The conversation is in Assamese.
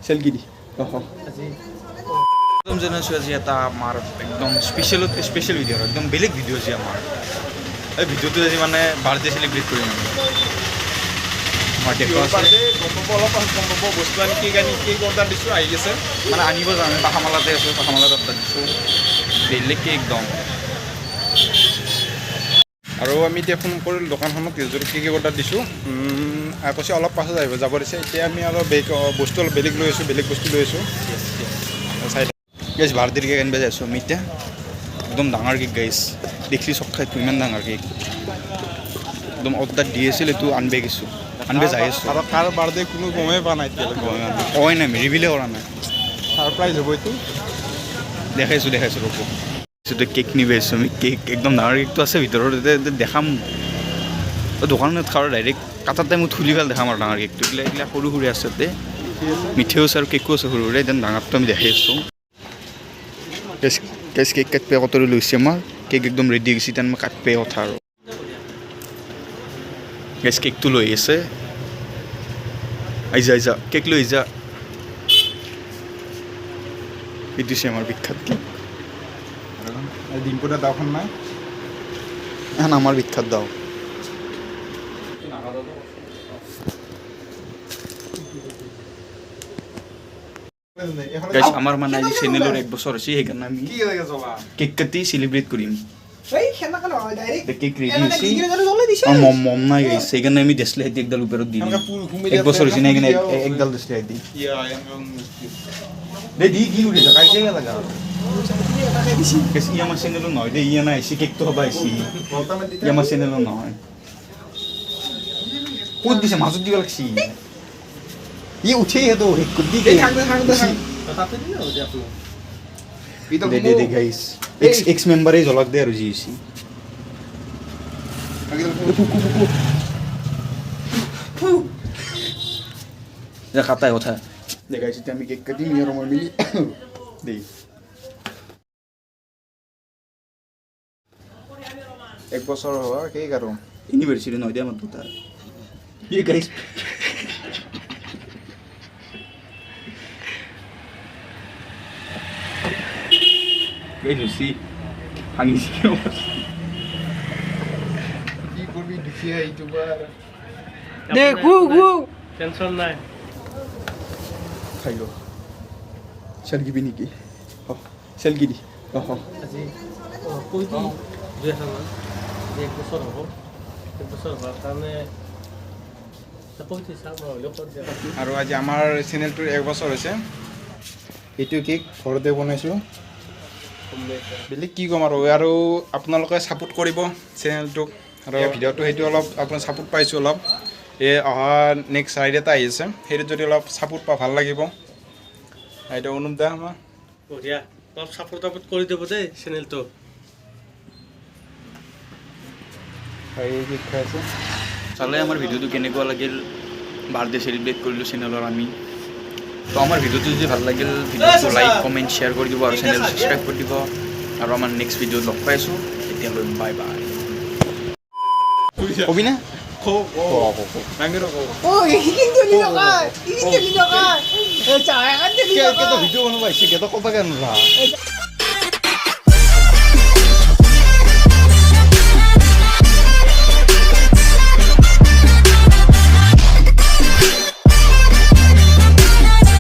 চেলকি দি একদম জনাইছো আজি এটা আমাৰ একদম স্পেচিয়েল ভিডিঅ' একদম বেলেগ ভিডিঅ' আজি আমাৰ এই ভিডিঅ'টো আজি মানে বাৰ্থডে চেলিব্ৰেট কৰিম আমি অলপ বস্তু আনি কেক অৰ্ডাৰ দিছোঁ আহি গৈছে মানে আনিব যাওঁ আমি পাখামালাতে আছোঁ পাখামালাত অৰ্ডাৰ দিছোঁ বেলেগ কেক একদম আৰু আমি এতিয়া ফোন কৰিলোঁ দোকানখনত য'ত কেক অৰ্ডাৰ দিছোঁ কৈছে অলপ পাছত আহিব যাব দিছে এতিয়া আমি অলপ বস্তু অলপ বেলেগ লৈ আছোঁ বেলেগ বস্তু লৈ আছোঁ চাই গাইছ বাৰ্থডেৰ কেক আনিব যাই আছোঁ আমি এতিয়া একদম ডাঙৰ কেক গাইছ দেখলি চব খাইছোঁ ইমান ডাঙৰ কেক একদম অৰ্ডাৰ দি আছিল এইটো আনিব গৈছোঁ আনিব যাই আছোঁ আৰু কাৰ বাৰ্থডে কোনো গমেই পোৱা নাই কয় নাই ৰিভিলে কৰা নাই ছাৰপ্ৰাইজ হ'ব এইটো দেখাইছোঁ ৰ'ব কেক নিব আহিছোঁ আমি কেক একদম ডাঙৰ কেকটো আছে ভিতৰত দেখাম দোকানত খাওঁ ডাইৰেক্ট কাটাৰ টাইমত খুলি ভাল দেখাম আৰু ডাঙৰ কেকটো এইবিলাক সৰু সৰু আছে তাতে মিঠাইও আছে আৰু কেকো আছে সৰু সৰু একদম ডাঙৰটো আমি দেখাই আছোঁ কেক কাটপে কটৰি লৈছে আমাৰ কেক একদম ৰেডি গৈছে এতিয়া মই কাটপে কথা আৰু গেছ কেকটো লৈ আছে আইজা কেক লৈ যা এইটো হৈছে আমাৰ বিখ্যাত কেক ডিম্পুটা দাওখন নাই এখন আমাৰ বিখ্যাত দাও আমাৰ মানে আজি চেনেলৰ 1 বছৰ হৈছে সেইকাৰণে আমি কেক কাটি চেলিব্ৰেট কৰিম কেক ৰেডি হৈছে মম নাই গাইছে সেইকাৰণে আমি দেচলে হাতি একডাল ওপৰত দি 1 বছৰ হৈছে না সেইকাৰণে একডাল দেচলে হাতি দি কি উঠে কাইছে লাগা আমাৰ চেনেলৰ নহয় দেই ইয়া নাই আহিছে কেকটো হ'ব আহিছে আমাৰ চেনেলৰ নহয় ক'ত দিছে মাজত দিব লাগছি ই উঠে সেইটো দে গাইছ এক্স মেম্বাৰে জ্বলাক দে আৰু যি হৈছে খাতাই কথা দেখাইছে আমি কেক কাটিম ইয়াৰ মই মিলি দেই 1 বছৰ হোৱা কেক আৰু ইউনিভাৰ্চিটি নহয় দিয়া মাত্ৰ তাৰ ये गाइस ये लुसी हांगिस কি করবি দুখিয়া ইউটিউবার দেখো গো টেনশন নাই খাইলো সেলকি বিনি কি সেলকি দি আজি কই কি দুই হাজার 1 বছর হ'ব 1 বছর হোৱাৰ কাৰণে আৰু আজি আমাৰ চেনেলটোৰ 1 বছৰ হৈছে এইটো কেক ঘৰতে বনাইছোঁ বেলেগ কি ক'ম আৰু আপোনালোকে ছাপোৰ্ট কৰিব চেনেলটোক আৰু ভিডিঅ'টো সেইটো অলপ আপোনাৰ ছাপোৰ্ট পাইছোঁ অলপ এই অহা নেক্সট ৰাইড এটা আহিছে সেইটো যদি অলপ ছাপোৰ্ট পাওঁ ভাল লাগিব এইটো অনুপ দা আমাৰ বঢ়িয়া অলপ ছাপোৰ্ট কৰি দিব দেই চেনেলটো চালে আমাৰ ভিডিঅ'টো কেনেকুৱা লাগিল বাৰ্থডে চেলিব্ৰেট কৰিলোঁ চেনেলৰ আমি তো আমাৰ ভিডিঅ'টো যদি ভাল লাগিল ভিডিঅ'টো লাইক কমেণ্ট শ্বেয়াৰ কৰি দিব আৰু চেনেল ছাবস্ক্ৰাইব কৰি দিব আৰু আমাৰ নেক্সট ভিডিঅ'ত লগ পাইছোঁ তেতিয়ালৈ বাই বাই কবি না ভিডিঅ' বনাব আহিছে ক'ব